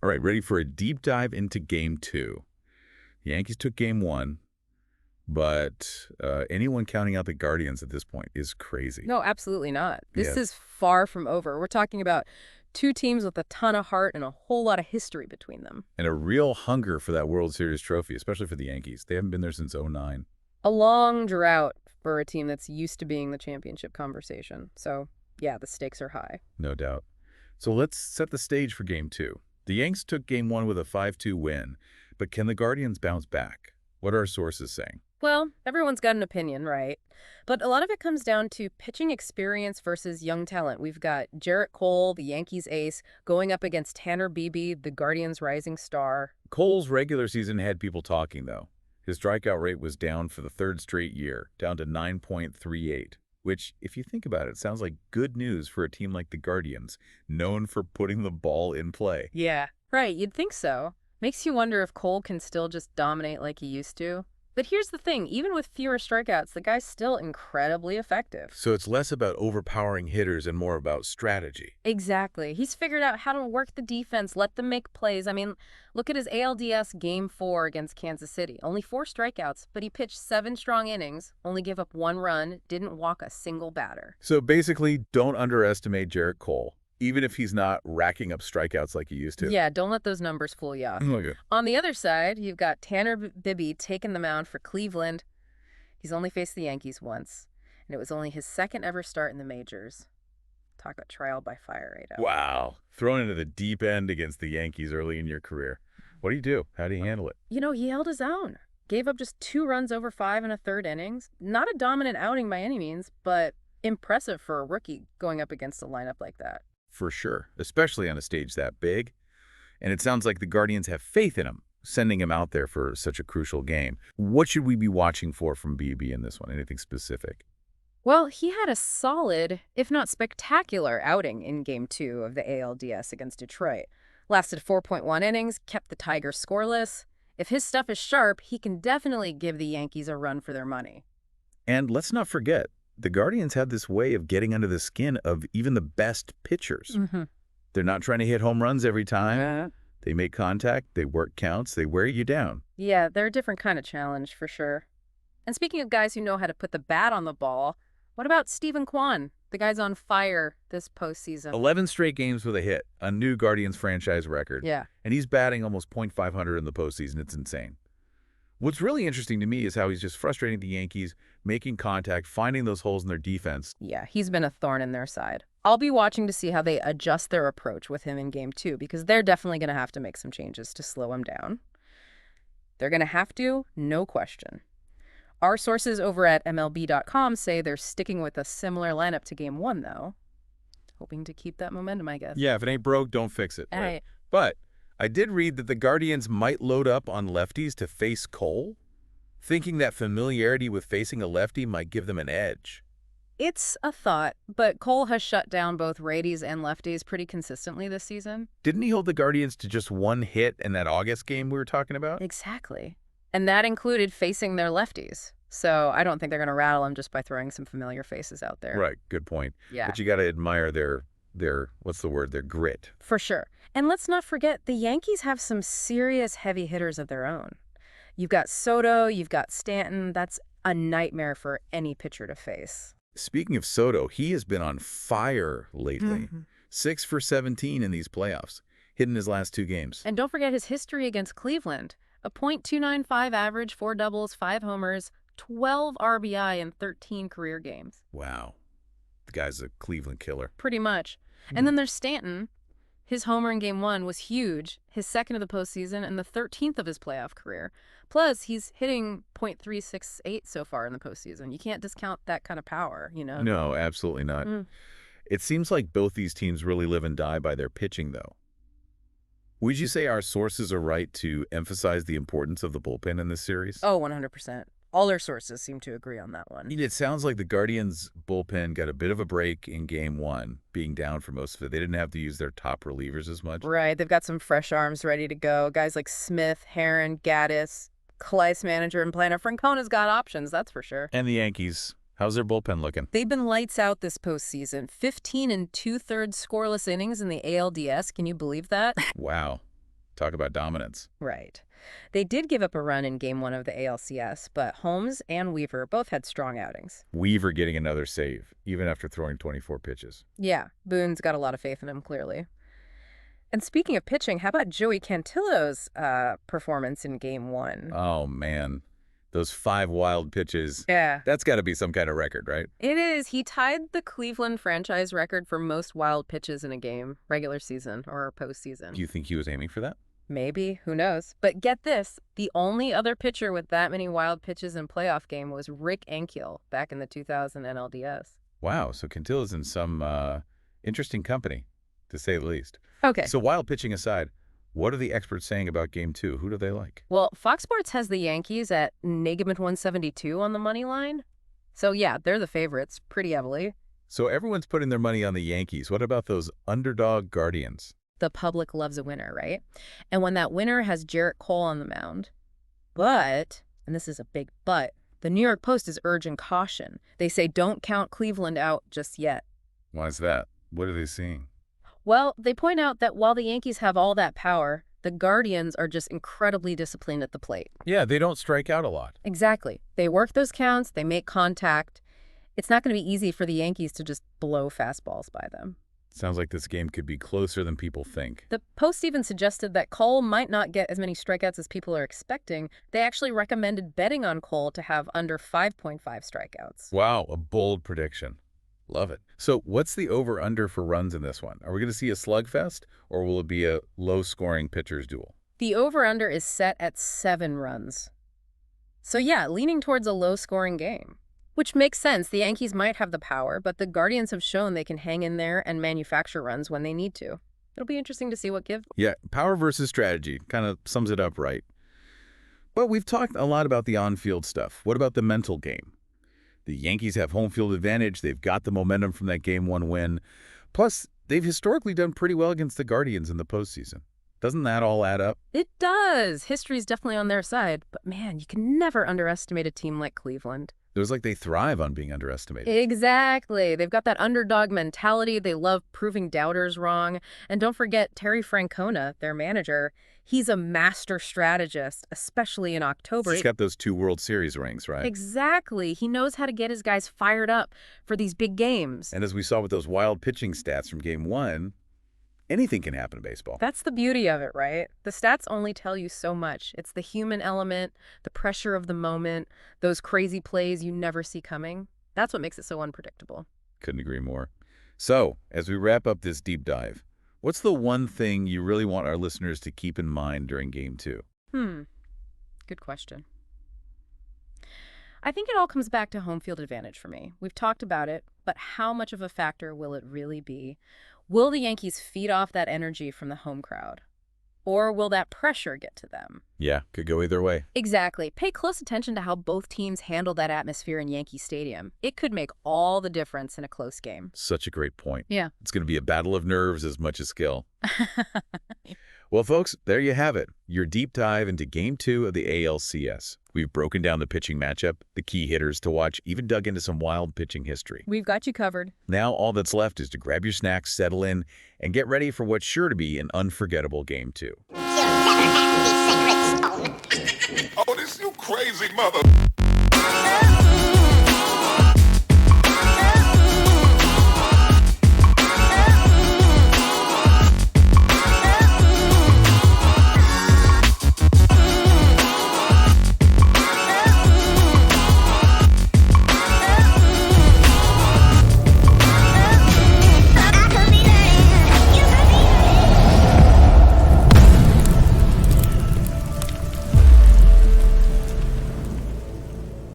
All right, ready for a deep dive into Game 2. The Yankees took Game 1, but anyone counting out the Guardians at this point is crazy. No, absolutely not. This Yeah, is far from over. We're talking about two teams with a ton of heart and a whole lot of history between them. and a real hunger for that World Series trophy, especially for the Yankees. They haven't been there since '09. A long drought for a team that's used to being the championship conversation. So, yeah, the stakes are high. No doubt. So let's set the stage for Game 2. The Yanks took Game 1 with a 5-2 win, but can the Guardians bounce back? What are our sources saying? Well, everyone's got an opinion, right? But a lot of it comes down to pitching experience versus young talent. We've got Jarrett Cole, the Yankees ace, going up against Tanner Bibee, the Guardians' rising star. Cole's regular season had people talking, though. His strikeout rate was down for the third straight year, down to 9.38, which, if you think about it, sounds like good news for a team like the Guardians, known for putting the ball in play. Yeah. Right, you'd think so. Makes you wonder if Cole can still just dominate like he used to. But here's the thing, even with fewer strikeouts, the guy's still incredibly effective. So it's less about overpowering hitters and more about strategy. Exactly. He's figured out how to work the defense, let them make plays. I mean, look at his ALDS Game 4 against Kansas City. Only 4 strikeouts, but he pitched 7 strong innings, only gave up 1 run, didn't walk a single batter. So basically, don't underestimate Jarrett Cole, even if he's not racking up strikeouts like he used to. Yeah, don't let those numbers fool you. Okay. On the other side, you've got Tanner Bibee taking the mound for Cleveland. He's only faced the Yankees once, and it was only his second ever start in the majors. Talk about trial by fire right now. Wow. Thrown into the deep end against the Yankees early in your career. What do you do? How do you handle it? You know, he held his own. Gave up just 2 runs over 5 in a third innings. Not a dominant outing by any means, but impressive for a rookie going up against a lineup like that. For sure, especially on a stage that big. And it sounds like the Guardians have faith in him, sending him out there for such a crucial game. What should we be watching for from Bibee in this one? Anything specific? Well, he had a solid, if not spectacular, outing in Game 2 of the ALDS against Detroit. Lasted 4.1 innings, kept the Tigers scoreless. If his stuff is sharp, he can definitely give the Yankees a run for their money. And let's not forget, the Guardians have this way of getting under the skin of even the best pitchers. They're not trying to hit home runs every time. They make contact, they work counts, they wear you down. Yeah, they're a different kind of challenge, for sure. And speaking of guys who know how to put the bat on the ball, what about Steven Kwan? The guy's on fire this postseason. 11 straight games with a hit, a new Guardians franchise record. Yeah. And he's batting almost .500 in the postseason. It's insane. What's really interesting to me is how he's just frustrating the Yankees, making contact, finding those holes in their defense. Yeah, he's been a thorn in their side. I'll be watching to see how they adjust their approach with him in Game 2, because they're definitely going to have to make some changes to slow him down. They're going to have to, no question. Our sources over at MLB.com say they're sticking with a similar lineup to Game 1, though. Hoping to keep that momentum, I guess. Yeah, if it ain't broke, don't fix it. Right. But I did read that the Guardians might load up on lefties to face Cole, thinking that familiarity with facing a lefty might give them an edge. It's a thought, but Cole has shut down both righties and lefties pretty consistently this season. Didn't he hold the Guardians to just 1 hit in that August game we were talking about? Exactly. And that included facing their lefties. So I don't think they're going to rattle him just by throwing some familiar faces out there. Right, good point. Yeah. But you got to admire their what's the word, their grit. For sure. And let's not forget, the Yankees have some serious heavy hitters of their own. You've got Soto, you've got Stanton. That's a nightmare for any pitcher to face. Speaking of Soto, he has been on fire lately. 6 for 17 in these playoffs, hitting his last 2 games. And don't forget his history against Cleveland. A .295 average, 4 doubles, 5 homers, 12 RBI in 13 career games. Wow. The guy's a Cleveland killer. Pretty much. And then there's Stanton. His homer in Game 1 was huge, his second of the postseason and the 13th of his playoff career. Plus, he's hitting .368 so far in the postseason. You can't discount that kind of power, you know? No, absolutely not. It seems like both these teams really live and die by their pitching, though. Would you say our sources are right to emphasize the importance of the bullpen in this series? Oh, 100%. All our sources seem to agree on that one. It sounds like the Guardians' bullpen got a bit of a break in Game 1, being down for most of it. They didn't have to use their top relievers as much. Right. They've got some fresh arms ready to go. Guys like Smith, Herron, Gaddis, Clay's manager, and planner Francona's got options, that's for sure. And the Yankees, how's their bullpen looking? They've been lights out this postseason. 15 2/3 scoreless innings in the ALDS. Can you believe that? Wow. Talk about dominance. Right. They did give up a run in Game 1 of the ALCS, but Holmes and Weaver both had strong outings. Weaver getting another save, even after throwing 24 pitches. Yeah, Boone's got a lot of faith in him, clearly. And speaking of pitching, how about Joey Cantillo's performance in Game 1? Oh, man. Those 5 wild pitches. Yeah. That's got to be some kind of record, right? It is. He tied the Cleveland franchise record for most wild pitches in a game, regular season or postseason. Do you think he was aiming for that? Maybe. Who knows? But get this. The only other pitcher with that many wild pitches in playoff game was Rick Ankiel back in the 2000 NLDS. Wow, so Cantillo's in some interesting company, to say the least. Okay. So wild pitching aside, what are the experts saying about Game 2? Who do they like? Well, Fox Sports has the Yankees at negative 172 on the money line. So yeah, they're the favorites pretty heavily. So everyone's putting their money on the Yankees. What about those underdog Guardians? The public loves a winner, right? And when that winner has Jarrett Cole on the mound. But, and this is a big but, the New York Post is urging caution. They say don't count Cleveland out just yet. Why is that? What are they seeing? Well, they point out that while the Yankees have all that power, the Guardians are just incredibly disciplined at the plate. Yeah, they don't strike out a lot. Exactly. They work those counts, they make contact. It's not going to be easy for the Yankees to just blow fastballs by them. Sounds like this game could be closer than people think. The Post even suggested that Cole might not get as many strikeouts as people are expecting. They actually recommended betting on Cole to have under 5.5 strikeouts. Wow, a bold prediction. Love it. So what's the over-under for runs in this one? Are we going to see a slugfest, or will it be a low-scoring pitcher's duel? The over-under is set at 7 runs. So yeah, leaning towards a low-scoring game. Which makes sense. The Yankees might have the power, but the Guardians have shown they can hang in there and manufacture runs when they need to. It'll be interesting to see what gives. Yeah, power versus strategy kind of sums it up right. But we've talked a lot about the on-field stuff. What about the mental game? The Yankees have home field advantage. They've got the momentum from that Game 1 win. Plus, they've historically done pretty well against the Guardians in the postseason. Doesn't that all add up? It does. History's definitely on their side. But man, you can never underestimate a team like Cleveland. It was like they thrive on being underestimated. Exactly. They've got that underdog mentality. They love proving doubters wrong. And don't forget Terry Francona, their manager. He's a master strategist, especially in October. He's got those 2 World Series rings, right? Exactly. He knows how to get his guys fired up for these big games. And as we saw with those wild pitching stats from Game 1, anything can happen in baseball. That's the beauty of it, right? The stats only tell you so much. It's the human element, the pressure of the moment, those crazy plays you never see coming. That's what makes it so unpredictable. Couldn't agree more. So, as we wrap up this deep dive, what's the one thing you really want our listeners to keep in mind during Game 2? Good question. I think it all comes back to home field advantage for me. We've talked about it, but how much of a factor will it really be? Will the Yankees feed off that energy from the home crowd? Or will that pressure get to them? Yeah, could go either way. Exactly. Pay close attention to how both teams handle that atmosphere in Yankee Stadium. It could make all the difference in a close game. Such a great point. Yeah. It's going to be a battle of nerves as much as skill. Well, folks, there you have it. Your deep dive into Game 2 of the ALCS. We've broken down the pitching matchup, the key hitters to watch, even dug into some wild pitching history. We've got you covered. Now all that's left is to grab your snacks, settle in, and get ready for what's sure to be an unforgettable Game 2. You'll never have the sacred stone. Oh, this you crazy mother.